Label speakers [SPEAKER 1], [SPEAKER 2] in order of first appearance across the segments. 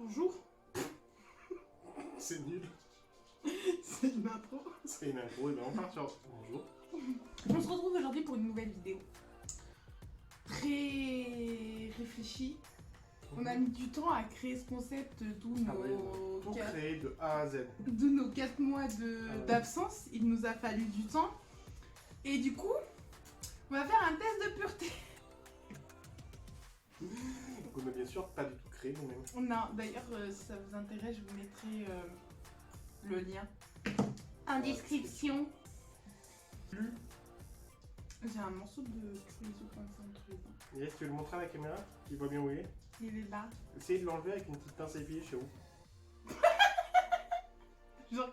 [SPEAKER 1] Bonjour.
[SPEAKER 2] C'est nul.
[SPEAKER 1] C'est une intro.
[SPEAKER 2] C'est une intro et ben on part sur bonjour.
[SPEAKER 1] On se retrouve aujourd'hui pour une nouvelle vidéo. Très réfléchie. On a mis du temps à créer ce concept, d'où
[SPEAKER 2] Tout créé de A à Z.
[SPEAKER 1] nos 4 mois d'absence. Il nous a fallu du temps. Et du coup, on va faire un test de pureté.
[SPEAKER 2] On n'a bien sûr pas du tout créé nous-mêmes.
[SPEAKER 1] Non, d'ailleurs, si ça vous intéresse, je vous mettrai le lien en description. J'ai un morceau de chorizo comme ça entre les dents.
[SPEAKER 2] Yes, tu veux le montrer à la caméra qui voit bien où il est?
[SPEAKER 1] Il est là.
[SPEAKER 2] Essayez de l'enlever avec une petite pince à épiler chez vous.
[SPEAKER 1] Genre,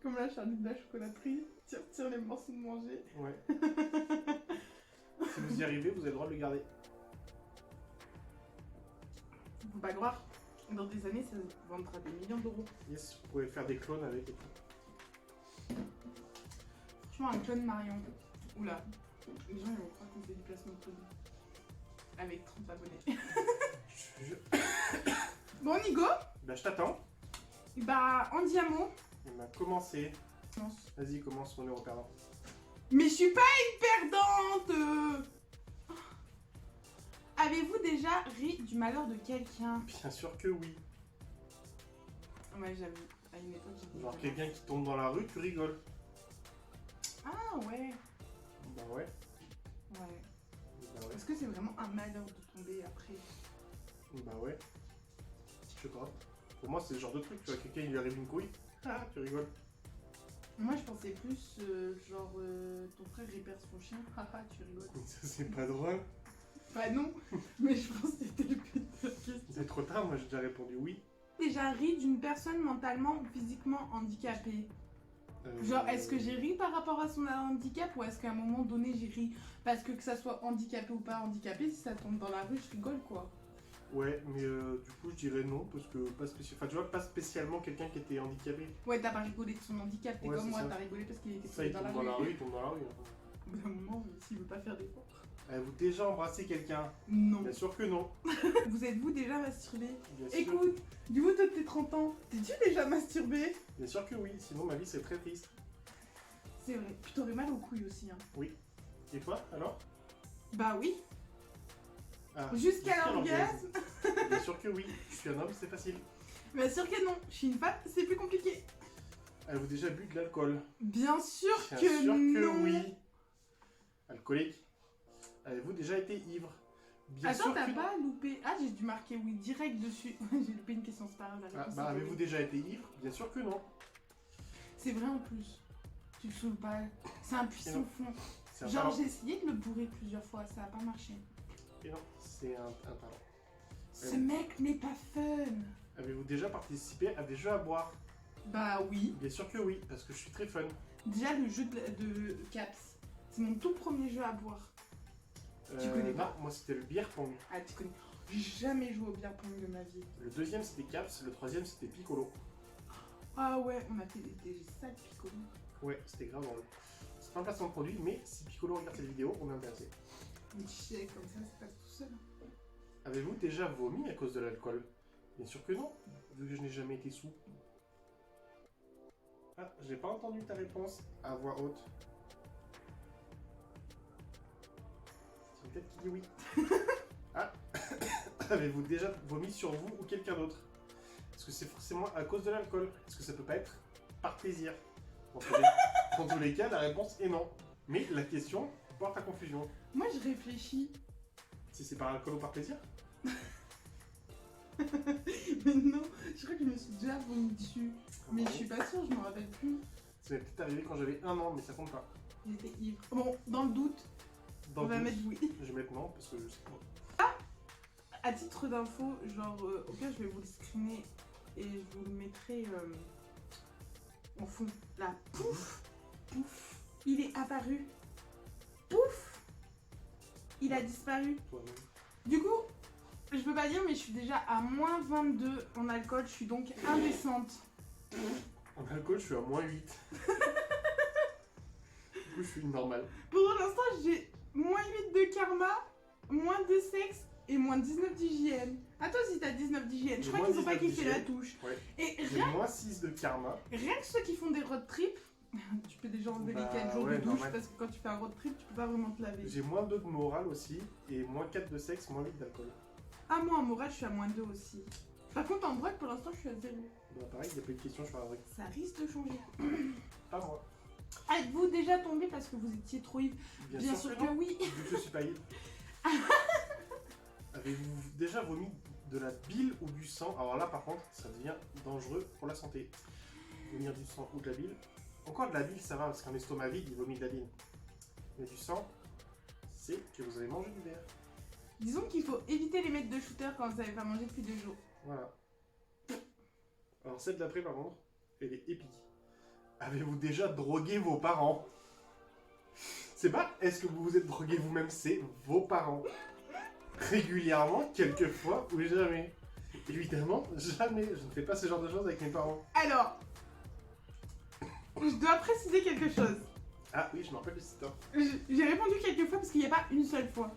[SPEAKER 1] comme la Charlie de la chocolaterie, tire les morceaux de manger.
[SPEAKER 2] Ouais. Si vous y arrivez, vous avez le droit de le garder.
[SPEAKER 1] Faut pas croire, dans des années, ça vendra des millions d'euros.
[SPEAKER 2] Yes, vous pouvez faire des clones avec et tout.
[SPEAKER 1] Franchement, un clone Marion. Oula, les gens ils vont croire qu'on fait du placement de produit. Avec 30 abonnés. Bon, on y go.
[SPEAKER 2] Bah je t'attends.
[SPEAKER 1] Bah, en diamant.
[SPEAKER 2] On a commencé. Vas-y, commence, on est au perdant.
[SPEAKER 1] Mais je suis pas une perdante. Avez-vous déjà ri du malheur de quelqu'un?
[SPEAKER 2] Bien sûr que oui.
[SPEAKER 1] Ouais, j'avoue. À une époque, j'étais
[SPEAKER 2] Genre
[SPEAKER 1] vraiment-
[SPEAKER 2] quelqu'un qui tombe dans la rue, tu rigoles.
[SPEAKER 1] Ah ouais.
[SPEAKER 2] Bah ouais.
[SPEAKER 1] Ouais.
[SPEAKER 2] Bah ouais.
[SPEAKER 1] Est-ce que c'est vraiment un malheur de tomber après?
[SPEAKER 2] Bah ouais. Je crois. Pour moi, c'est le genre de truc, tu vois, quelqu'un il lui arrive une couille. Ah, tu rigoles.
[SPEAKER 1] Moi, je pensais plus genre ton frère il perd son chien. Haha, tu rigoles.
[SPEAKER 2] Ça, c'est pas drôle.
[SPEAKER 1] Bah non, mais je pense que c'était le but de la question.
[SPEAKER 2] C'est trop tard, moi j'ai déjà répondu oui.
[SPEAKER 1] Déjà ri d'une personne mentalement ou physiquement handicapée. Genre, est-ce que j'ai ri par rapport à son handicap ou est-ce qu'à un moment donné j'ai ri parce que ça soit handicapé ou pas handicapé, si ça tombe dans la rue, je rigole quoi.
[SPEAKER 2] Ouais, mais du coup je dirais non, parce que pas spécialement. Enfin, tu vois, pas spécialement quelqu'un qui était handicapé.
[SPEAKER 1] Ouais, t'as pas rigolé de son handicap, t'es
[SPEAKER 2] Ouais,
[SPEAKER 1] comme
[SPEAKER 2] c'est
[SPEAKER 1] moi,
[SPEAKER 2] ça.
[SPEAKER 1] t'as rigolé parce qu'il était
[SPEAKER 2] Ça, il
[SPEAKER 1] dans
[SPEAKER 2] tombe
[SPEAKER 1] la
[SPEAKER 2] dans la
[SPEAKER 1] rue.
[SPEAKER 2] rue, il tombe dans la rue.
[SPEAKER 1] Au bout d'un moment, s'il veut pas faire d'efforts.
[SPEAKER 2] Avez-vous déjà embrassé quelqu'un?
[SPEAKER 1] Non.
[SPEAKER 2] Bien sûr que non.
[SPEAKER 1] Vous êtes-vous déjà masturbé?
[SPEAKER 2] Bien sûr.
[SPEAKER 1] Écoute, du coup, toi t'es 30 ans, t'es-tu déjà masturbé?
[SPEAKER 2] Bien sûr que oui, sinon ma vie c'est très triste.
[SPEAKER 1] C'est vrai. Puis t'aurais mal aux couilles aussi, hein.
[SPEAKER 2] Oui. Et toi, alors?
[SPEAKER 1] Bah oui.
[SPEAKER 2] Ah,
[SPEAKER 1] Jusqu'à l'orgasme.
[SPEAKER 2] Bien sûr que oui. Je suis un homme, c'est facile.
[SPEAKER 1] Bien sûr que non. Je suis une femme, c'est plus compliqué.
[SPEAKER 2] Avez-vous déjà bu de l'alcool?
[SPEAKER 1] Bien sûr
[SPEAKER 2] Bien
[SPEAKER 1] que
[SPEAKER 2] sûr que
[SPEAKER 1] non.
[SPEAKER 2] oui. Alcoolique. Avez-vous déjà été ivre? Bien
[SPEAKER 1] Attends,
[SPEAKER 2] sûr
[SPEAKER 1] t'as
[SPEAKER 2] que
[SPEAKER 1] pas loupé. Ah, j'ai dû marquer oui direct dessus. J'ai loupé une question, c'est pas grave. La
[SPEAKER 2] Ah,
[SPEAKER 1] réponse,
[SPEAKER 2] bah
[SPEAKER 1] c'est
[SPEAKER 2] avez-vous
[SPEAKER 1] oui.
[SPEAKER 2] déjà été ivre? Bien sûr que non.
[SPEAKER 1] C'est vrai en plus. Tu le saoules pas. C'est un puissant fond.
[SPEAKER 2] C'est un
[SPEAKER 1] Genre,
[SPEAKER 2] talent.
[SPEAKER 1] j'ai essayé de le bourrer plusieurs fois, ça a pas marché.
[SPEAKER 2] Et non, c'est un talent.
[SPEAKER 1] Ce mec n'est pas fun.
[SPEAKER 2] Avez-vous déjà participé à des jeux à boire?
[SPEAKER 1] Bah oui.
[SPEAKER 2] Bien sûr que oui, parce que je suis très fun.
[SPEAKER 1] Déjà, le jeu de Caps. C'est mon tout premier jeu à boire. Tu connais pas?
[SPEAKER 2] Non, moi c'était le beer pong.
[SPEAKER 1] Ah, tu connais. J'ai jamais joué au beer pong de ma vie.
[SPEAKER 2] Le deuxième c'était Caps, le troisième c'était Piccolo.
[SPEAKER 1] Ah ouais, on a fait des sales picolos.
[SPEAKER 2] Ouais, c'était grave drôle. C'est pas un placement de produit, mais si Piccolo regarde cette vidéo, on est intéressé.
[SPEAKER 1] Mais tu sais, comme ça passe tout seul.
[SPEAKER 2] Avez-vous déjà vomi à cause de l'alcool? Bien sûr que non, vu que je n'ai jamais été sous. Ah, j'ai pas entendu ta réponse à voix haute. C'est peut-être qui dit oui. Ah, avez-vous déjà vomi sur vous ou quelqu'un d'autre? Est-ce que c'est forcément à cause de l'alcool? Est-ce que ça peut pas être par plaisir? Dans tous les cas, la réponse est non. Mais la question porte à confusion.
[SPEAKER 1] Moi, je réfléchis.
[SPEAKER 2] Si c'est par alcool ou par plaisir?
[SPEAKER 1] Mais non, je crois que je me suis déjà vomi dessus. Mais je suis pas sûre, je m'en rappelle plus.
[SPEAKER 2] Ça m'est peut-être arrivé quand j'avais 1 an, mais ça compte pas.
[SPEAKER 1] J'étais ivre. Bon, dans le doute,
[SPEAKER 2] Dans
[SPEAKER 1] on va
[SPEAKER 2] le
[SPEAKER 1] mettre
[SPEAKER 2] doute,
[SPEAKER 1] oui.
[SPEAKER 2] je vais mettre non, parce que je sais pas.
[SPEAKER 1] À titre d'info, genre, au pire, je vais vous le screener et je vous le mettrai en fond. Là, pouf, pouf, il est apparu. Pouf, il a disparu.
[SPEAKER 2] Toi-même.
[SPEAKER 1] Du coup, je peux pas dire, mais je suis déjà à moins 22 en alcool, je suis donc indécente.
[SPEAKER 2] En alcool, je suis à moins 8. Du coup, je suis normal.
[SPEAKER 1] Pour l'instant, j'ai moins 8 de karma, moins de sexe et moins 19 d'hygiène. Ah, toi aussi, t'as 19 d'hygiène. Je
[SPEAKER 2] J'ai
[SPEAKER 1] crois
[SPEAKER 2] moins
[SPEAKER 1] qu'ils ont pas
[SPEAKER 2] 19
[SPEAKER 1] kiffé la
[SPEAKER 2] d'hygiène.
[SPEAKER 1] touche.
[SPEAKER 2] Ouais.
[SPEAKER 1] Et
[SPEAKER 2] J'ai moins 6 de karma.
[SPEAKER 1] rien que ceux qui font des road trips, tu peux déjà enlever
[SPEAKER 2] Bah,
[SPEAKER 1] les 4 jours
[SPEAKER 2] ouais,
[SPEAKER 1] de douche
[SPEAKER 2] normal.
[SPEAKER 1] parce que quand tu fais un road trip, tu peux pas vraiment te laver.
[SPEAKER 2] J'ai moins 2 de morale aussi, et moins 4 de sexe, moins 8 d'alcool.
[SPEAKER 1] Ah, moi en morale, je suis à moins 2 aussi. Par contre, en drogue, pour l'instant, je suis à 0.
[SPEAKER 2] Bah, pareil, il n'y a pas eu de question sur la vraie.
[SPEAKER 1] Ça risque de changer.
[SPEAKER 2] Pas moi.
[SPEAKER 1] Êtes-vous déjà tombé parce que vous étiez trop ivre? Bien sûr que
[SPEAKER 2] non,
[SPEAKER 1] oui.
[SPEAKER 2] vu que je suis pas ivre. Avez-vous déjà vomi de la bile ou du sang? Alors là, par contre, ça devient dangereux pour la santé. Vomir du sang ou de la bile. Encore de la bile, ça va, parce qu'un estomac vide, il vomit de la bile. Mais du sang, c'est que vous avez mangé du verre.
[SPEAKER 1] Disons qu'il faut éviter les maîtres de shooter quand vous n'avez pas mangé depuis 2 jours.
[SPEAKER 2] Voilà. Alors celle d'après, par contre, elle est épique. Avez-vous déjà drogué vos parents? C'est pas est-ce que vous vous êtes drogué vous-même, c'est vos parents. Régulièrement, quelquefois ou jamais. Évidemment, jamais. Je ne fais pas ce genre de choses avec mes parents.
[SPEAKER 1] Alors, je dois préciser quelque chose.
[SPEAKER 2] Ah oui, je me rappelle de cette histoire.
[SPEAKER 1] J'ai répondu quelques fois parce qu'il n'y a pas une seule fois.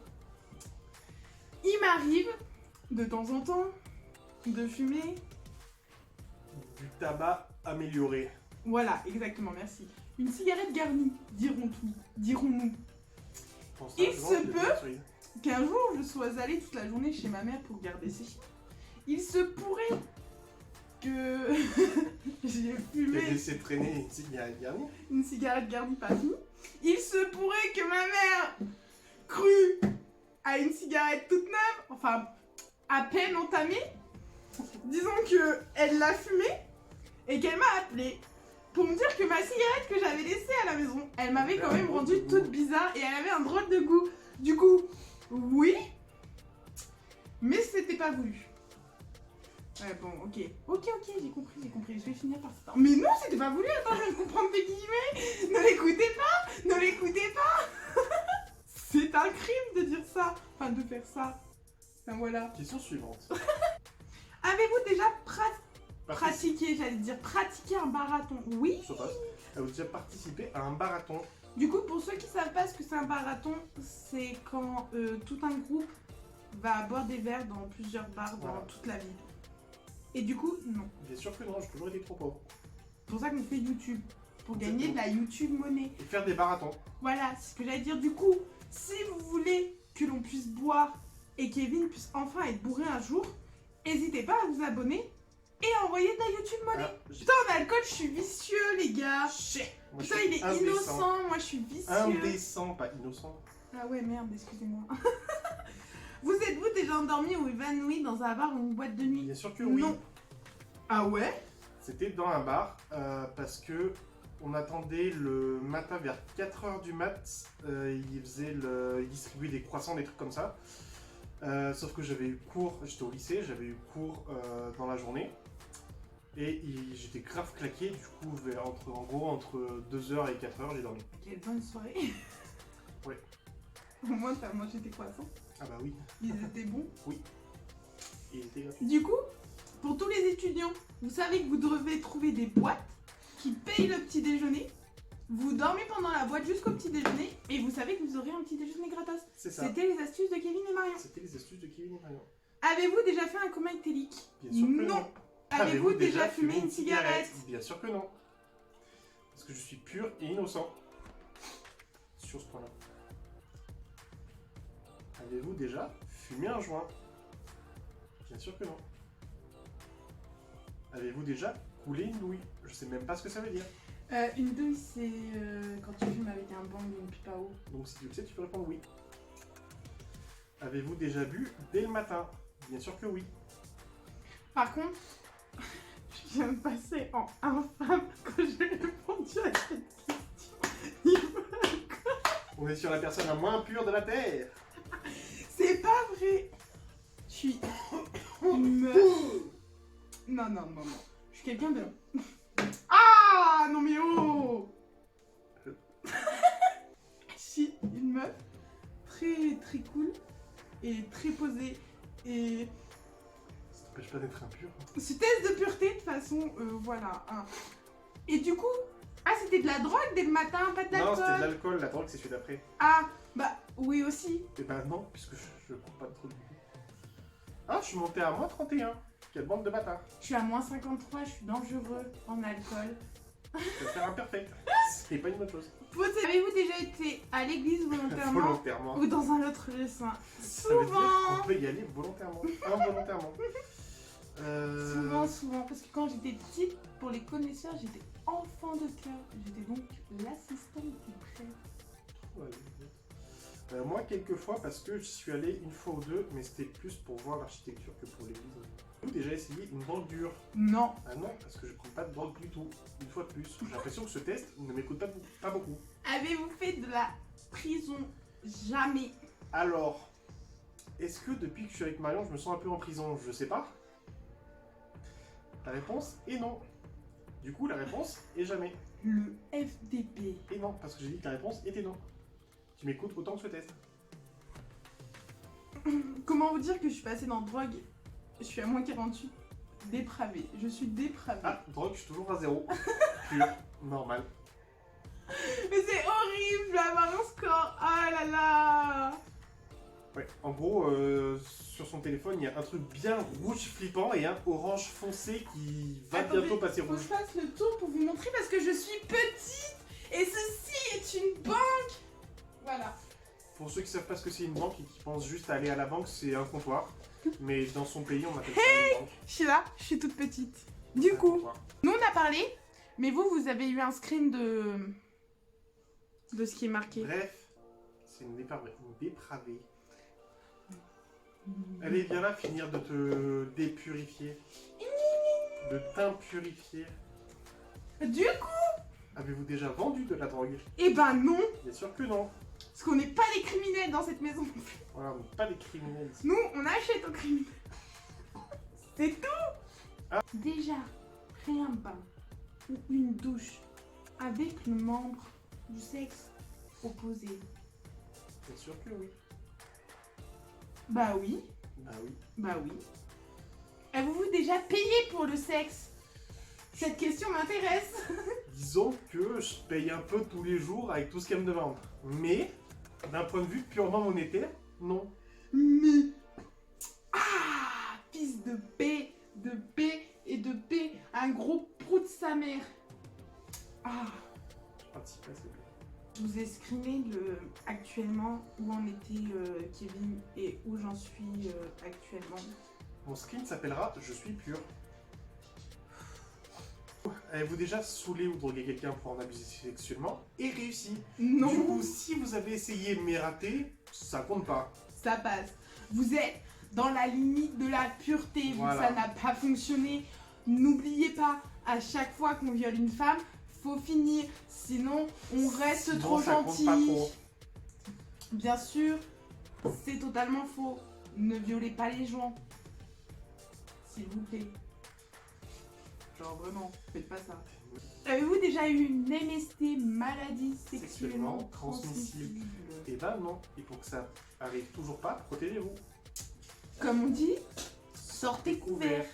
[SPEAKER 1] Il m'arrive, de temps en temps, de fumer.
[SPEAKER 2] Du tabac amélioré.
[SPEAKER 1] Voilà, exactement, merci. Une cigarette garnie, dirons-nous.
[SPEAKER 2] Pour ça,
[SPEAKER 1] Il
[SPEAKER 2] je
[SPEAKER 1] se
[SPEAKER 2] mange des
[SPEAKER 1] peut
[SPEAKER 2] petites cerises.
[SPEAKER 1] Qu'un jour je sois allée toute la journée chez ma mère pour garder ses chiens. Il se pourrait que j'ai
[SPEAKER 2] T'as
[SPEAKER 1] fumé
[SPEAKER 2] laissé traîner une cigarette garnie.
[SPEAKER 1] une cigarette garnie pas finie. Il se pourrait que ma mère crue à une cigarette toute neuve, enfin à peine entamée. Disons que elle l'a fumée et qu'elle m'a appelée pour me dire que ma cigarette que j'avais laissée à la maison, elle m'avait quand même rendue toute bizarre et elle avait un drôle de goût. Du coup, oui, mais c'était pas voulu. Ouais, bon, ok, j'ai compris, je vais finir par ça. Mais non, c'était pas voulu, attends, je viens de comprendre tes guillemets. Ne l'écoutez pas. C'est un crime de dire ça, enfin de faire ça. Enfin voilà.
[SPEAKER 2] Question suivante.
[SPEAKER 1] Avez-vous déjà pratiqué un marathon? Oui.
[SPEAKER 2] Ça passe. Avez-vous déjà participé à un marathon?
[SPEAKER 1] Du coup, pour ceux qui savent pas ce que c'est un marathon, c'est quand tout un groupe va boire des verres dans plusieurs bars dans
[SPEAKER 2] Voilà.
[SPEAKER 1] toute la ville. Et du coup, non.
[SPEAKER 2] Bien sûr que non, j'ai toujours été trop pauvre.
[SPEAKER 1] C'est pour ça qu'on fait YouTube. Pour gagner de la YouTube monnaie.
[SPEAKER 2] Et faire des marathons.
[SPEAKER 1] Voilà, c'est ce que j'allais dire. Du coup, si vous voulez que l'on puisse boire et Kevin puisse enfin être bourré un jour, n'hésitez pas à vous abonner et à envoyer de la YouTube monnaie.
[SPEAKER 2] Ah, j'ai-
[SPEAKER 1] Putain, en alcool, je suis vicieux, les gars.
[SPEAKER 2] Moi, je
[SPEAKER 1] Putain,
[SPEAKER 2] suis
[SPEAKER 1] il est
[SPEAKER 2] indécent.
[SPEAKER 1] innocent, moi je suis vicieux.
[SPEAKER 2] Indécent, pas innocent.
[SPEAKER 1] Ah ouais, merde, excusez-moi. Vous êtes-vous déjà endormi ou évanoui dans un bar ou une boîte de nuit?
[SPEAKER 2] Bien sûr que oui.
[SPEAKER 1] Non. Ah ouais?
[SPEAKER 2] C'était dans un bar parce que on attendait le matin vers 4h du mat. Il distribuait des croissants, des trucs comme ça. Sauf que j'avais eu cours, j'étais au lycée, j'avais eu cours dans la journée. Et j'étais grave claqué, du coup, entre 2h et 4h, j'ai dormi.
[SPEAKER 1] Quelle bonne soirée.
[SPEAKER 2] Ouais.
[SPEAKER 1] Au moins, t'as mangé tes croissants.
[SPEAKER 2] Ah bah oui,
[SPEAKER 1] Ils étaient bons.
[SPEAKER 2] il était gratuit.
[SPEAKER 1] Du coup, pour tous les étudiants, vous savez que vous devez trouver des boîtes qui payent le petit déjeuner. Vous dormez pendant la boîte jusqu'au petit déjeuner et vous savez que vous aurez un petit déjeuner gratos.
[SPEAKER 2] C'est ça.
[SPEAKER 1] C'était les astuces de Kevin et Marion.
[SPEAKER 2] C'était les astuces de Kevin et Marion.
[SPEAKER 1] Avez-vous déjà fait un coma éthylique?
[SPEAKER 2] Bien sûr que
[SPEAKER 1] Non. Avez-vous déjà fumé une cigarette?
[SPEAKER 2] Bien sûr que non. Parce que je suis pur et innocent. Sur ce point-là. Avez-vous déjà fumé un joint? Bien sûr que non. Avez-vous déjà coulé une douille? Je sais même pas ce que ça veut dire.
[SPEAKER 1] Une douille, c'est quand tu fumes avec un bang ou une pipe à eau.
[SPEAKER 2] Donc si tu le sais, tu peux répondre oui. Avez-vous déjà bu dès le matin? Bien sûr que oui.
[SPEAKER 1] Par contre, je viens de passer en infâme quand j'ai répondu à cette question.
[SPEAKER 2] On est sur la personne la moins pure de la Terre.
[SPEAKER 1] C'est pas vrai. Je suis une meuf. Non. Je suis quelqu'un de... Ah non mais oh. Je suis une meuf très cool et très posée et...
[SPEAKER 2] Ça t'empêche pas d'être impur.
[SPEAKER 1] Ce test de pureté, de toute façon, voilà. Hein. Et du coup, c'était de la drogue dès le matin, pas de
[SPEAKER 2] Non,
[SPEAKER 1] l'alcool?
[SPEAKER 2] c'était de l'alcool, la drogue c'est celui d'après.
[SPEAKER 1] Ah, bah oui aussi.
[SPEAKER 2] Et bah non, puisque je prends pas de drogue. Ah, je suis monté à moins 31. Quelle bande de bâtards.
[SPEAKER 1] Je suis à moins 53, je suis dangereux en alcool.
[SPEAKER 2] Je vais faire un perfect. C'est pas une bonne chose.
[SPEAKER 1] Avez-vous déjà été à l'église volontairement
[SPEAKER 2] Volontairement.
[SPEAKER 1] ou dans un autre lieu saint?
[SPEAKER 2] Ça veut dire
[SPEAKER 1] Souvent.
[SPEAKER 2] qu'on peut y aller volontairement. Involontairement.
[SPEAKER 1] Souvent. Parce que quand j'étais petite, pour les connaisseurs, j'étais enfant de cœur. J'étais donc l'assistante du prêtre.
[SPEAKER 2] Ouais, moi, quelques fois, parce que je suis allé une fois ou deux, mais c'était plus pour voir l'architecture que pour l'église. J'ai déjà essayé une drogue dure.
[SPEAKER 1] Non.
[SPEAKER 2] Ah non, parce que je prends pas de drogue du tout. Une fois de plus. J'ai l'impression que ce test ne m'écoute pas beaucoup.
[SPEAKER 1] Avez-vous fait de la prison? Jamais.
[SPEAKER 2] Alors, est-ce que depuis que je suis avec Marion, je me sens un peu en prison? Je sais pas. La réponse est non. Du coup, la réponse est jamais.
[SPEAKER 1] Le FDP.
[SPEAKER 2] Et non, parce que j'ai dit que la réponse était non. Tu m'écoutes autant que ce test.
[SPEAKER 1] Comment vous dire que je suis passée dans drogue? Je suis à moins 48. Dépravée. Je suis dépravée.
[SPEAKER 2] Ah, drogue, je suis toujours à 0. Pur, normal.
[SPEAKER 1] Mais c'est horrible d'avoir un score. Ah là là.
[SPEAKER 2] Ouais, en gros, sur son téléphone, il y a un truc bien rouge flippant et un orange foncé qui va
[SPEAKER 1] Attendez,
[SPEAKER 2] bientôt passer
[SPEAKER 1] faut que
[SPEAKER 2] rouge.
[SPEAKER 1] je fasse le tour pour vous montrer parce que je suis petite et ceci est une banque. Voilà.
[SPEAKER 2] Pour ceux qui savent pas ce que c'est une banque et qui pensent juste à aller à la banque, c'est un comptoir. Mais dans son pays, on appelle ça une banque.
[SPEAKER 1] Je suis là, je suis toute petite. Du
[SPEAKER 2] Un
[SPEAKER 1] coup,
[SPEAKER 2] comptoir.
[SPEAKER 1] nous on a parlé, mais vous avez eu un screen de ce qui est marqué.
[SPEAKER 2] Bref, c'est une dépravée. Allez, viens là, finir de te dépurifier. De t'impurifier.
[SPEAKER 1] Du coup,
[SPEAKER 2] Avez-vous déjà vendu de la drogue?
[SPEAKER 1] eh ben non,
[SPEAKER 2] Bien sûr que non.
[SPEAKER 1] parce qu'on n'est pas des criminels dans cette maison.
[SPEAKER 2] Voilà, on n'est pas des criminels ici.
[SPEAKER 1] Nous, on achète aux criminels. C'est tout.
[SPEAKER 2] Ah.
[SPEAKER 1] Déjà, pris un bain ou une douche avec le membre du sexe opposé.
[SPEAKER 2] Bien sûr que oui.
[SPEAKER 1] Bah oui,
[SPEAKER 2] Bah oui.
[SPEAKER 1] bah oui. Avez-vous déjà payé pour le sexe? Cette question m'intéresse.
[SPEAKER 2] Disons que je paye un peu tous les jours avec tout ce qu'elle me demande. Mais, d'un point de vue purement monétaire, non.
[SPEAKER 1] Mais... Ah, fils de P, et de P, un gros prout de sa mère. Ah,
[SPEAKER 2] Je participe à ces
[SPEAKER 1] je vous ai screené actuellement où en était Kevin et où j'en suis actuellement.
[SPEAKER 2] Mon screen s'appellera Je suis pur. Avez-vous déjà saoulé ou drogué quelqu'un pour en abuser sexuellement et réussi?
[SPEAKER 1] Non,
[SPEAKER 2] Du coup, si vous avez essayé mais raté, ça compte pas.
[SPEAKER 1] ça passe. Vous êtes dans la limite de la pureté, vu
[SPEAKER 2] Voilà.
[SPEAKER 1] que ça n'a pas fonctionné. N'oubliez pas, à chaque fois qu'on viole une femme, faut finir, sinon on reste
[SPEAKER 2] Sinon,
[SPEAKER 1] trop
[SPEAKER 2] ça compte
[SPEAKER 1] gentil.
[SPEAKER 2] pas trop.
[SPEAKER 1] Bien sûr, c'est totalement faux. Ne violez pas les gens. S'il vous plaît. Genre vraiment, faites pas ça. Avez-vous déjà eu une MST, maladie sexuellement
[SPEAKER 2] Sexuellement
[SPEAKER 1] transmissible?
[SPEAKER 2] Et bah non. Et pour que ça arrive toujours pas, protégez-vous.
[SPEAKER 1] Comme on dit, sortez couverts.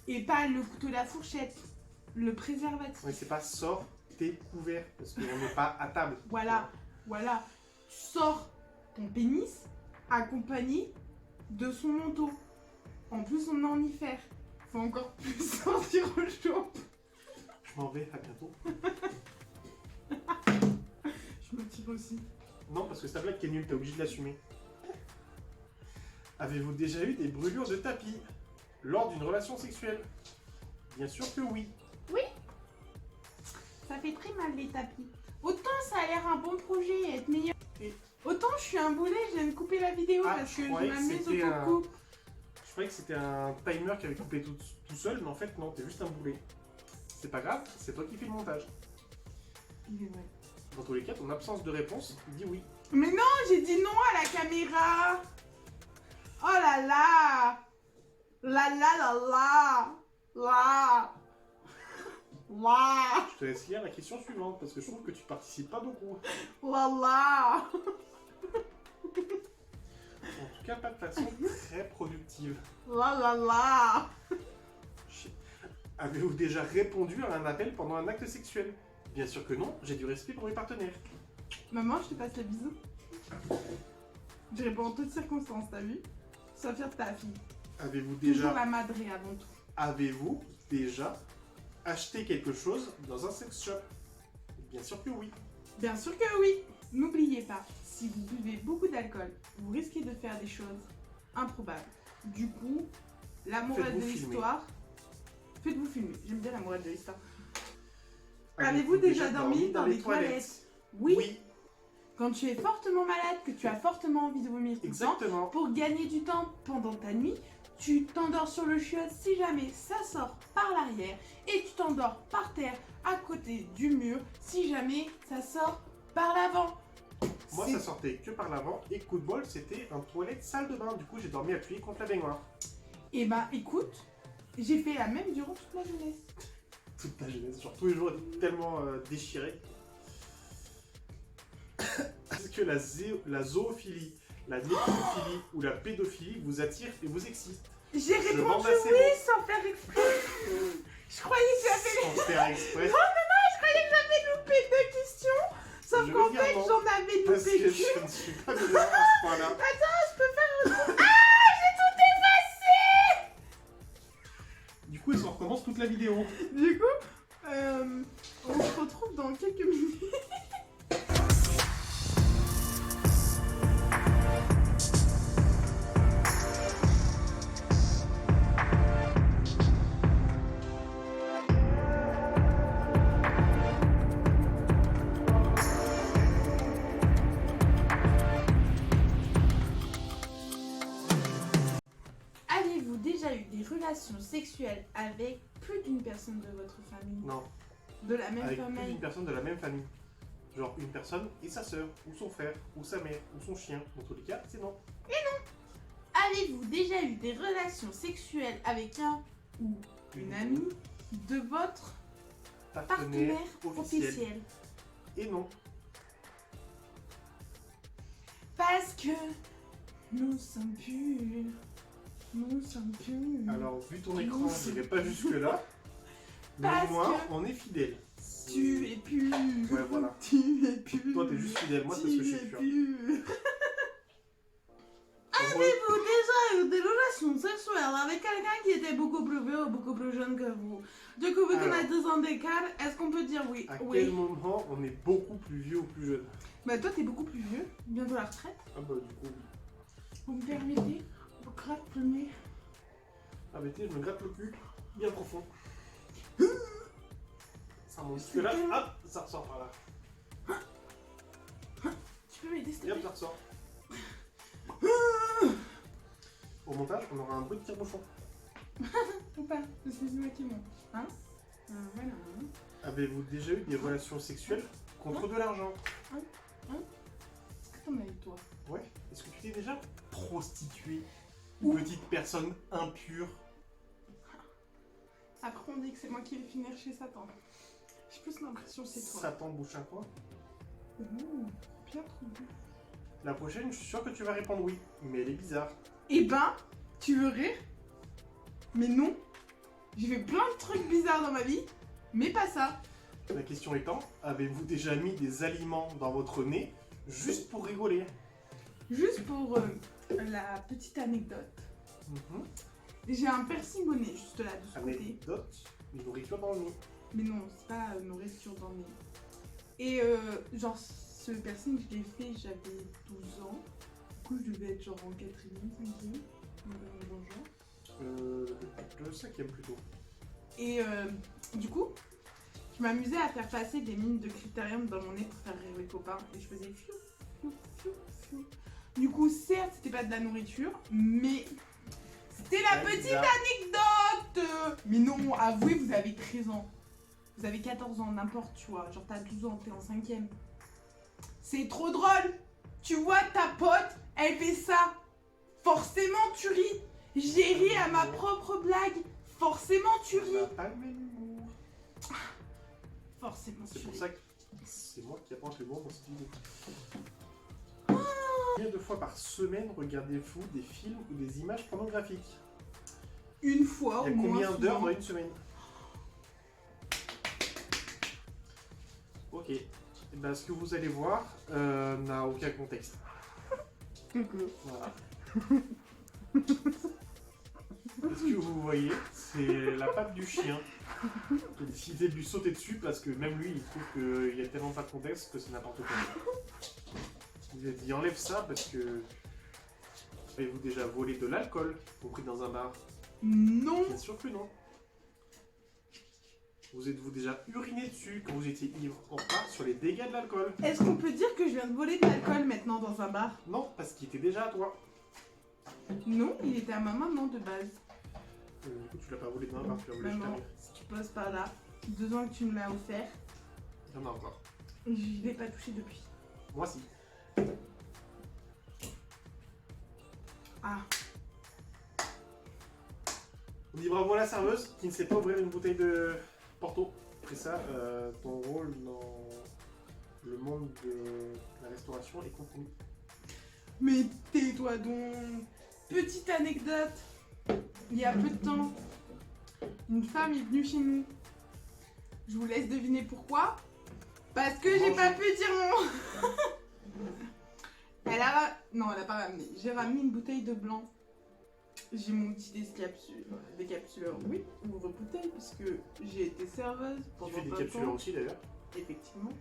[SPEAKER 1] Et pas le couteau de la fourchette, le préservatif.
[SPEAKER 2] Mais c'est pas sort, t'es couvert. Parce qu'on n'est pas à table.
[SPEAKER 1] Voilà, voilà. Tu sors ton pénis accompagné de son manteau. En plus, on est en hiver. Faut encore plus sortir au chaud.
[SPEAKER 2] Je m'en vais, à bientôt.
[SPEAKER 1] Je me tire aussi.
[SPEAKER 2] Non, parce que c'est ta blague qui est nulle, t'es obligé de l'assumer. Avez-vous déjà eu des brûlures de tapis lors d'une relation sexuelle? Bien sûr que oui.
[SPEAKER 1] Ça fait très mal les tapis. Autant ça a l'air un bon projet et être meilleur.
[SPEAKER 2] Et-
[SPEAKER 1] Autant je suis un boulet, je viens de couper la vidéo
[SPEAKER 2] Ah,
[SPEAKER 1] parce
[SPEAKER 2] je
[SPEAKER 1] que je
[SPEAKER 2] croyais que
[SPEAKER 1] m'amuse
[SPEAKER 2] c'était
[SPEAKER 1] au
[SPEAKER 2] un-
[SPEAKER 1] coupe.
[SPEAKER 2] Je croyais que c'était un timer qui avait coupé tout seul, mais en fait non, t'es juste un boulet. C'est pas grave, c'est toi qui fais le montage.
[SPEAKER 1] Il est vrai.
[SPEAKER 2] Dans tous les cas, ton absence de réponse dit oui.
[SPEAKER 1] Mais non, j'ai dit non à la caméra. Oh là là. La la la la. La. La.
[SPEAKER 2] Je te laisse lire la question suivante, parce que je trouve que tu participes pas beaucoup.
[SPEAKER 1] La la.
[SPEAKER 2] En tout cas, pas de façon très productive.
[SPEAKER 1] La la la.
[SPEAKER 2] Avez-vous déjà répondu à un appel pendant un acte sexuel? Bien sûr que non, j'ai du respect pour mes partenaires.
[SPEAKER 1] Maman, je te passe le bisou. Je réponds en toutes circonstances, t'as vu? Sois fière de ta fille.
[SPEAKER 2] Avez-vous
[SPEAKER 1] Toujours
[SPEAKER 2] déjà,
[SPEAKER 1] la madrée avant tout.
[SPEAKER 2] avez-vous déjà acheté quelque chose dans un sex shop? Bien sûr que oui.
[SPEAKER 1] Bien sûr que oui. N'oubliez pas, si vous buvez beaucoup d'alcool, vous risquez de faire des choses improbables. Du coup, la morale de
[SPEAKER 2] Faites-vous filmer.
[SPEAKER 1] l'histoire... Faites-vous filmer. J'aime bien la morale de l'histoire. Avez-vous déjà dormi dans les toilettes? Oui. Quand tu es fortement malade, que tu as fortement envie de vomir tout le temps,
[SPEAKER 2] Exactement.
[SPEAKER 1] pour gagner du temps pendant ta nuit, tu t'endors sur le chiotte si jamais ça sort par l'arrière et tu t'endors par terre à côté du mur si jamais ça sort par l'avant.
[SPEAKER 2] Moi,
[SPEAKER 1] C'est-
[SPEAKER 2] ça sortait que par l'avant et coup de bol, c'était un toilette salle de bain. Du coup, j'ai dormi appuyé contre la baignoire.
[SPEAKER 1] Eh ben écoute, j'ai fait la même durant toute ma jeunesse.
[SPEAKER 2] Toute ta jeunesse, genre tous les jours, tellement déchiré. Est-ce que la zoophilie, la nécrophilie ou la pédophilie vous attire et vous excite?
[SPEAKER 1] J'ai
[SPEAKER 2] Je
[SPEAKER 1] répondu
[SPEAKER 2] bande assez
[SPEAKER 1] oui sans faire exprès. Je croyais que j'avais
[SPEAKER 2] Sans faire exprès.
[SPEAKER 1] loupé deux questions, sauf
[SPEAKER 2] Je
[SPEAKER 1] qu'en
[SPEAKER 2] regarde
[SPEAKER 1] fait
[SPEAKER 2] non.
[SPEAKER 1] j'en avais
[SPEAKER 2] Parce
[SPEAKER 1] loupé
[SPEAKER 2] que
[SPEAKER 1] qu'une.
[SPEAKER 2] je ne suis pas meilleur à ce point-là.
[SPEAKER 1] Je peux faire... Ah, j'ai tout effacé.
[SPEAKER 2] Du coup, on recommence toute la vidéo.
[SPEAKER 1] Du coup, on se retrouve dans quelques minutes. Avez-vous déjà eu des relations sexuelles avec plus d'une personne de votre famille?
[SPEAKER 2] Non,
[SPEAKER 1] De la même
[SPEAKER 2] avec plus
[SPEAKER 1] famille?
[SPEAKER 2] d'une personne de la même famille. Genre une personne et sa sœur, ou son frère, ou sa mère, ou son chien. Dans tous les cas, c'est non.
[SPEAKER 1] Avez-vous déjà eu des relations sexuelles avec un ou une amie de votre
[SPEAKER 2] Partenaire
[SPEAKER 1] partenaire
[SPEAKER 2] officiel.
[SPEAKER 1] officiel?
[SPEAKER 2] Et non.
[SPEAKER 1] Parce que nous sommes purs. Nous sommes purs.
[SPEAKER 2] Alors, vu ton écran, je n'irai pas jusque-là. Mais
[SPEAKER 1] Parce
[SPEAKER 2] moi,
[SPEAKER 1] que-
[SPEAKER 2] on est fidèle.
[SPEAKER 1] Tu es pur.
[SPEAKER 2] Ouais, voilà.
[SPEAKER 1] Tu es pur.
[SPEAKER 2] Toi, t'es juste fidèle. Moi, c'est parce que je suis pur.
[SPEAKER 1] Avez-vous déjà eu des relations sexuelles avec quelqu'un qui était beaucoup plus vieux ou beaucoup plus jeune que vous? Du coup, vu qu'on a
[SPEAKER 2] Alors.
[SPEAKER 1] 10 ans d'écart, est-ce qu'on peut dire oui?
[SPEAKER 2] À
[SPEAKER 1] Oui.
[SPEAKER 2] quel moment on est beaucoup plus vieux ou plus jeune?
[SPEAKER 1] Bah toi, t'es beaucoup plus vieux. Bientôt la retraite.
[SPEAKER 2] Ah bah, du coup, oui.
[SPEAKER 1] Vous me permettez? Vous gratte le nez.
[SPEAKER 2] Ah, mais tu sais, je me gratte le cul bien profond. Ça monte jusque là, hop, ça ressort par là.
[SPEAKER 1] Tu peux m'aider, s'il te
[SPEAKER 2] Et hop,
[SPEAKER 1] plaît?
[SPEAKER 2] ça ressort. Au montage, on aura un bruit de tire-bouchon.
[SPEAKER 1] Ou pas? C'est moi qui monte. Hein? Voilà.
[SPEAKER 2] Avez-vous déjà eu des relations sexuelles contre de l'argent?
[SPEAKER 1] Est-ce que t'en as eu, toi?
[SPEAKER 2] Ouais. Est-ce que tu t'es déjà prostituée?
[SPEAKER 1] Ouh.
[SPEAKER 2] Une petite personne impure?
[SPEAKER 1] Après, on dit que c'est moi qui vais finir chez Satan. J'ai plus l'impression que c'est toi.
[SPEAKER 2] Satan bouche un coin.
[SPEAKER 1] Ouh, bien trouvé.
[SPEAKER 2] La prochaine, je suis sûr que tu vas répondre oui, mais elle est bizarre.
[SPEAKER 1] Eh ben, tu veux rire? Mais non. J'ai fait plein de trucs bizarres dans ma vie, mais pas ça.
[SPEAKER 2] La question étant, avez-vous déjà mis des aliments dans votre nez juste pour rigoler?
[SPEAKER 1] Juste pour la petite anecdote.
[SPEAKER 2] Mhm.
[SPEAKER 1] J'ai un piercing au nez, juste là, de ce côté.
[SPEAKER 2] Anecdote, une nourriture dans le nez.
[SPEAKER 1] Mais non, c'est pas nourriture dans le nez. Et genre, ce piercing, je l'ai fait, j'avais 12 ans. Du coup, je devais être genre en 4ème, 5ème.
[SPEAKER 2] Le cinquième plutôt.
[SPEAKER 1] Et du coup, je m'amusais à faire passer des mines de critérium dans mon nez pour faire rire les copains. Et je faisais fiou, fiou, fiou, fiou. Du coup, certes, c'était pas de la nourriture, mais c'était la
[SPEAKER 2] Ouais,
[SPEAKER 1] petite
[SPEAKER 2] bizarre.
[SPEAKER 1] anecdote. Mais non, avouez, vous avez 13 ans. Vous avez 14 ans, n'importe, tu vois. Genre, t'as 12 ans, t'es en 5ème. C'est trop drôle. Tu vois, ta pote, elle fait ça. Forcément, tu ris. J'ai ri à ma propre blague. Forcément, tu
[SPEAKER 2] On
[SPEAKER 1] ris.
[SPEAKER 2] n'a pas le même humour.
[SPEAKER 1] Forcément, tu
[SPEAKER 2] C'est pour
[SPEAKER 1] ris.
[SPEAKER 2] ça que c'est moi qui apporte l'humour dans cette vidéo. Combien de fois par semaine regardez-vous des films ou des images pornographiques?
[SPEAKER 1] Une fois
[SPEAKER 2] Il y
[SPEAKER 1] au
[SPEAKER 2] a
[SPEAKER 1] moins.
[SPEAKER 2] combien d'heures
[SPEAKER 1] souvent.
[SPEAKER 2] dans une semaine? Ok. Et ben, ce que vous allez voir n'a aucun contexte. Voilà. Ce que vous voyez, c'est la patte du chien. Il a décidé de lui sauter dessus parce que même lui, il trouve qu'il n'y a tellement pas de contexte que c'est n'importe quoi. Il a dit enlève ça parce que... Avez-vous déjà volé de l'alcool compris dans un bar?
[SPEAKER 1] Non.
[SPEAKER 2] Bien sûr que non. Vous êtes-vous déjà uriné dessus quand vous étiez ivre? On part sur les dégâts de l'alcool.
[SPEAKER 1] Est-ce qu'on peut dire que je viens de voler de l'alcool maintenant dans un bar?
[SPEAKER 2] Non, parce qu'il était déjà à toi.
[SPEAKER 1] Non, il était à ma maman de base.
[SPEAKER 2] Du coup, tu l'as pas volé dans un bar, tu l'as volé chez ta
[SPEAKER 1] Maman,
[SPEAKER 2] mère.
[SPEAKER 1] si tu passes par là, 2 ans que tu me l'as offert,
[SPEAKER 2] Il y en a encore.
[SPEAKER 1] je l'ai pas touché depuis.
[SPEAKER 2] Moi, si.
[SPEAKER 1] Ah,
[SPEAKER 2] On dit bravo à la serveuse qui ne sait pas ouvrir une bouteille de Porto. Après ça, ton rôle dans le monde de la restauration est compromis.
[SPEAKER 1] mais tais-toi donc. Petite anecdote. Il y a peu de temps, une femme est venue chez nous. Je vous laisse deviner pourquoi. Parce que j'ai pas pu dire mon... Non, elle a pas ramené. J'ai ramené une bouteille de blanc. J'ai mon petit décapsuleur. Oui, ouvre-bouteille, puisque j'ai été serveuse
[SPEAKER 2] Tu
[SPEAKER 1] pendant
[SPEAKER 2] fais des
[SPEAKER 1] pas de
[SPEAKER 2] capsuleurs
[SPEAKER 1] temps.
[SPEAKER 2] aussi d'ailleurs.
[SPEAKER 1] Effectivement.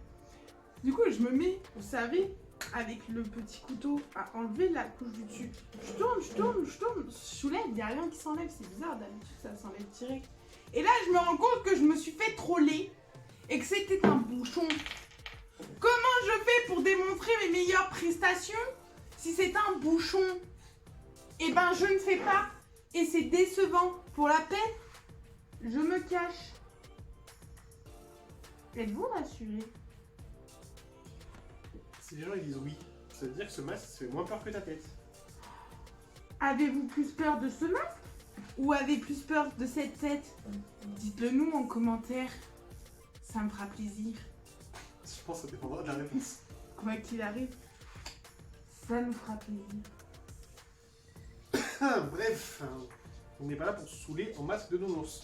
[SPEAKER 1] Du coup, je me mets, vous savez, avec le petit couteau à enlever la couche du dessus. Je tourne, je soulève, il n'y a rien qui s'enlève, c'est bizarre, d'habitude ça s'enlève direct. Et là, je me rends compte que je me suis fait troller et que c'était un bouchon. Comment je fais pour démontrer mes meilleures prestations si c'est un bouchon? Eh ben, je ne fais pas. Et c'est décevant. Pour la peine, je me cache. Êtes-vous rassurés?
[SPEAKER 2] Si les gens ils disent oui, ça veut dire que ce masque ça fait moins peur que ta tête.
[SPEAKER 1] Avez-vous plus peur de ce masque ou avez plus peur de cette tête? Dites-le nous en commentaire. Ça me fera plaisir.
[SPEAKER 2] Je pense que ça dépendra de la réponse.
[SPEAKER 1] Quoi qu'il arrive, ça nous fera plaisir.
[SPEAKER 2] Bref, on n'est pas là pour se saouler en masque de nounours.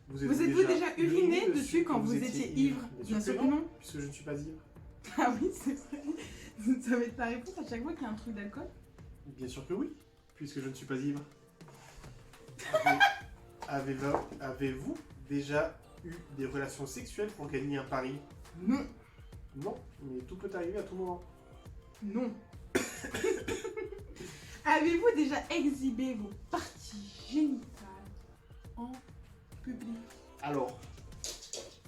[SPEAKER 1] Vous êtes-vous déjà uriné dessus quand vous étiez ivre?
[SPEAKER 2] Bien sûr que non, puisque je ne suis pas ivre.
[SPEAKER 1] Ah oui, c'est vrai. Ça va être ta réponse à chaque fois qu'il y a un truc d'alcool?
[SPEAKER 2] Bien sûr que oui, puisque je ne suis pas ivre. Avez-vous déjà eu des relations sexuelles pour gagner un pari?
[SPEAKER 1] Non.
[SPEAKER 2] Non, mais tout peut arriver à tout moment.
[SPEAKER 1] Non. Avez-vous déjà exhibé vos parties génitales en public?
[SPEAKER 2] Alors,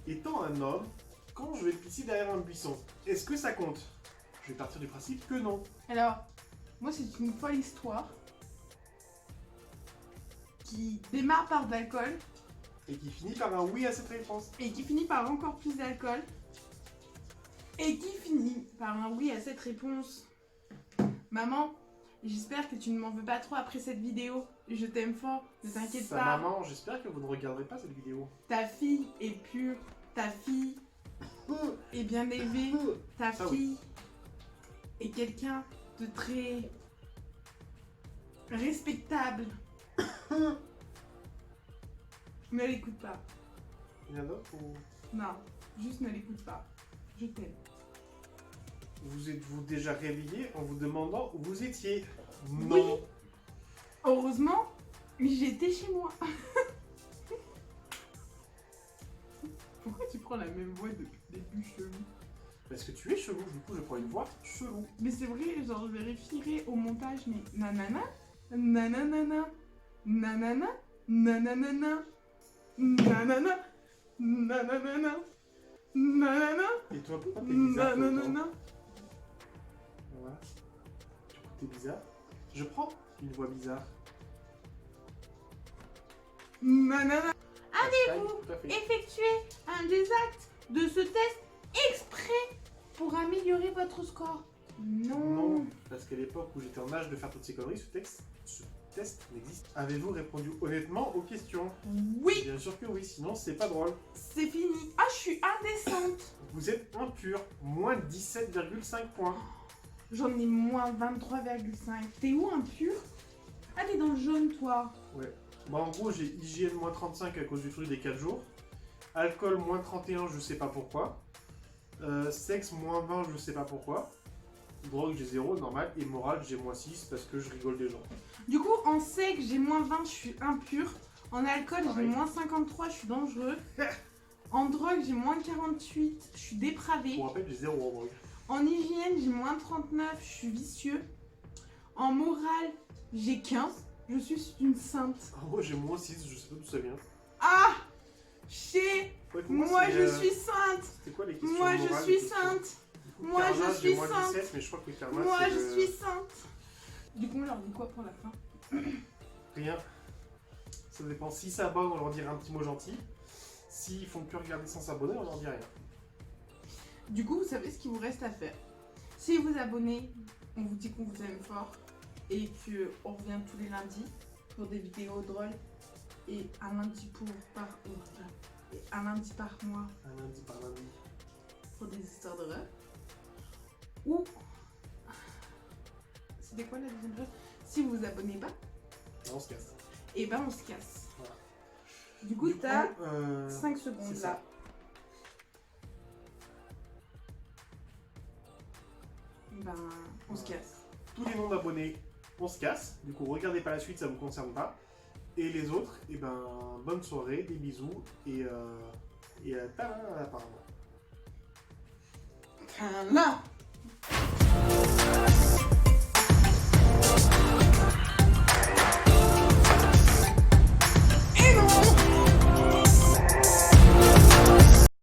[SPEAKER 2] étant un homme, quand je vais pisser derrière un buisson, est-ce que ça compte? Je vais partir du principe que non.
[SPEAKER 1] Alors, moi c'est une folle histoire qui démarre par de l'alcool
[SPEAKER 2] Et qui finit par un oui à cette réponse.
[SPEAKER 1] et qui finit par encore plus d'alcool et qui finit par un oui à cette réponse. Maman, j'espère que tu ne m'en veux pas trop après cette vidéo. Je t'aime fort, ne t'inquiète
[SPEAKER 2] Sa
[SPEAKER 1] pas.
[SPEAKER 2] maman, j'espère que vous ne regarderez pas cette vidéo.
[SPEAKER 1] Ta fille est pure, ta fille est bien élevée, ta
[SPEAKER 2] Ça,
[SPEAKER 1] fille est quelqu'un de très respectable. Ne l'écoute pas.
[SPEAKER 2] Il y en a d'autres ou...
[SPEAKER 1] Non, juste ne l'écoute pas. Je t'aime.
[SPEAKER 2] Vous êtes-vous déjà réveillé en vous demandant où vous étiez? Non.
[SPEAKER 1] Heureusement, j'étais chez moi. Pourquoi tu prends la même voix depuis le début, chelou?
[SPEAKER 2] Parce que tu es chelou, du coup je prends une voix chelou.
[SPEAKER 1] Mais c'est vrai, genre je vérifierai au montage, mais nanana, nanana, nanana, nanana, nanana, nanana, nanana,
[SPEAKER 2] Et toi, pourquoi t'es bizarre tout le temps?
[SPEAKER 1] nanana.
[SPEAKER 2] Voilà. Du coup, t'es bizarre. Je prends une voix bizarre.
[SPEAKER 1] Nanana.
[SPEAKER 2] Hashtag, tout à fait.
[SPEAKER 1] Effectuez un des actes de ce test exprès pour améliorer votre score.
[SPEAKER 2] Non, parce qu'à l'époque où j'étais en âge de faire toutes ces conneries, ce test n'existe. Avez-vous répondu honnêtement aux questions?
[SPEAKER 1] Oui,
[SPEAKER 2] Bien sûr que oui, sinon c'est pas drôle.
[SPEAKER 1] c'est fini. Ah, je suis indécente.
[SPEAKER 2] Vous êtes impur, moins 17,5 points.
[SPEAKER 1] J'en ai moins 23,5. T'es où impur? Ah, t'es dans le jaune, toi.
[SPEAKER 2] Ouais. Bah en gros j'ai hygiène moins 35 à cause du truc des 4 jours. Alcool moins 31, je sais pas pourquoi. Sexe moins 20, je sais pas pourquoi. Drogue, j'ai 0, normal. Et morale, j'ai -6 parce que je rigole des gens.
[SPEAKER 1] Du coup, en sec, j'ai -20, je suis impur. En alcool, j'ai
[SPEAKER 2] Pareil.
[SPEAKER 1] -53, je suis dangereux. En drogue, j'ai -48, je suis dépravé.
[SPEAKER 2] Pour rappel, j'ai 0 en drogue.
[SPEAKER 1] En hygiène, j'ai -39, je suis vicieux. En morale, j'ai 15, je suis une sainte.
[SPEAKER 2] Moi, j'ai -6, je sais pas d'où ça vient.
[SPEAKER 1] Ah! Chier!
[SPEAKER 2] Ouais, pour
[SPEAKER 1] Moi,
[SPEAKER 2] c'est,
[SPEAKER 1] je suis sainte!
[SPEAKER 2] C'était quoi les questions
[SPEAKER 1] Moi, je
[SPEAKER 2] morales,
[SPEAKER 1] suis
[SPEAKER 2] les questions
[SPEAKER 1] sainte!
[SPEAKER 2] Du coup,
[SPEAKER 1] Moi,
[SPEAKER 2] karma,
[SPEAKER 1] je
[SPEAKER 2] j'ai
[SPEAKER 1] suis sainte.
[SPEAKER 2] -17, mais je crois que le karma,
[SPEAKER 1] Moi,
[SPEAKER 2] c'est
[SPEAKER 1] je
[SPEAKER 2] le-
[SPEAKER 1] suis sainte! Du coup, on leur dit quoi pour la fin?
[SPEAKER 2] Rien. Ça dépend. Si s'abonnent, on leur dirait un petit mot gentil. S'ils font que regarder sans s'abonner, on leur dit rien.
[SPEAKER 1] Du coup, vous savez ce qu'il vous reste à faire. Si vous vous abonnez, on vous dit qu'on vous aime fort et qu'on revient tous les lundis pour des vidéos drôles et un lundi et un lundi par mois
[SPEAKER 2] Un lundi par lundi.
[SPEAKER 1] pour des histoires d'horreur. Ou c'était quoi la deuxième chose? Si vous vous abonnez pas,
[SPEAKER 2] On se casse.
[SPEAKER 1] et ben on se casse.
[SPEAKER 2] Voilà.
[SPEAKER 1] Du coup, t'as 5
[SPEAKER 2] c'est
[SPEAKER 1] secondes
[SPEAKER 2] ça.
[SPEAKER 1] là. Ben, on se
[SPEAKER 2] Voilà.
[SPEAKER 1] casse.
[SPEAKER 2] Tous les noms d'abonnés, on se casse. Du coup, regardez pas la suite, ça vous concerne pas. Et les autres, et ben, bonne soirée, des bisous et tada, apparemment.
[SPEAKER 1] Là.